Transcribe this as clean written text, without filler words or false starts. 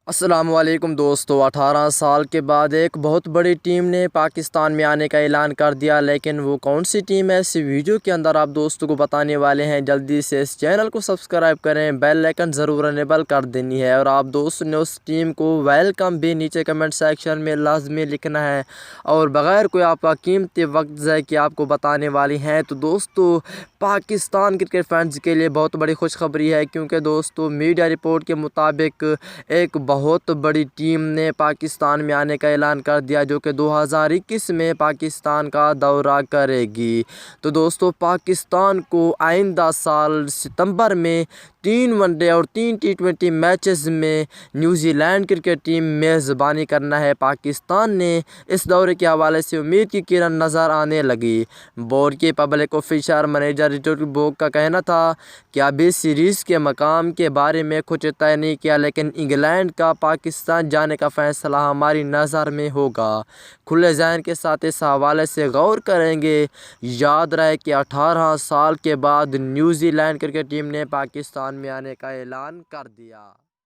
السلام علیکم دوستو، 18 سال کے بعد ایک بہت بڑی ٹیم نے پاکستان میں آنے کا اعلان کر دیا، لیکن وہ کون سی ٹیم ہے اس ویڈیو کے اندر آپ دوستوں کو بتانے والے ہیں۔ جلدی سے اس چینل کو سبسکرائب کریں، بیل آئیکن ضرور انیبل کر دینی ہے، اور آپ دوستوں نے اس ٹیم کو ویلکم بھی نیچے کمنٹ سیکشن میں لازمی لکھنا ہے، اور بغیر کوئی آپ کا قیمتی وقت ضائع کیے آپ کو بتانے والی ہیں۔ تو دوستو، پاکستان کرکٹ فینز کے لیے بہت بڑی خوشخبری ہے، کیونکہ دوستو میڈیا رپورٹ کے مطابق ایک بہت بڑی ٹیم نے پاکستان میں آنے کا اعلان کر دیا، جو کہ 2021 میں پاکستان کا دورہ کرے گی۔ تو دوستو، پاکستان کو آئندہ سال ستمبر میں 3 ون ڈے اور 3 T20 میچز میں نیوزی لینڈ کرکٹ ٹیم میزبانی کرنا ہے۔ پاکستان نے اس دورے کے حوالے سے امید کی کرن نظر آنے لگی۔ بورڈ کے پبلک افیشر منیجر ریچرڈ بروک کا کہنا تھا کہ ابھی سیریز کے مقام کے بارے میں کچھ طے نہیں کیا، لیکن انگلینڈ کا پاکستان جانے کا فیصلہ ہماری نظر میں ہوگا۔ کھلے ذہن کے ساتھ اس حوالے سے غور کریں گے۔ یاد رہے کہ 18 سال کے بعد نیوزی لینڈ کرکٹ ٹیم نے پاکستان میں آنے کا اعلان کر دیا۔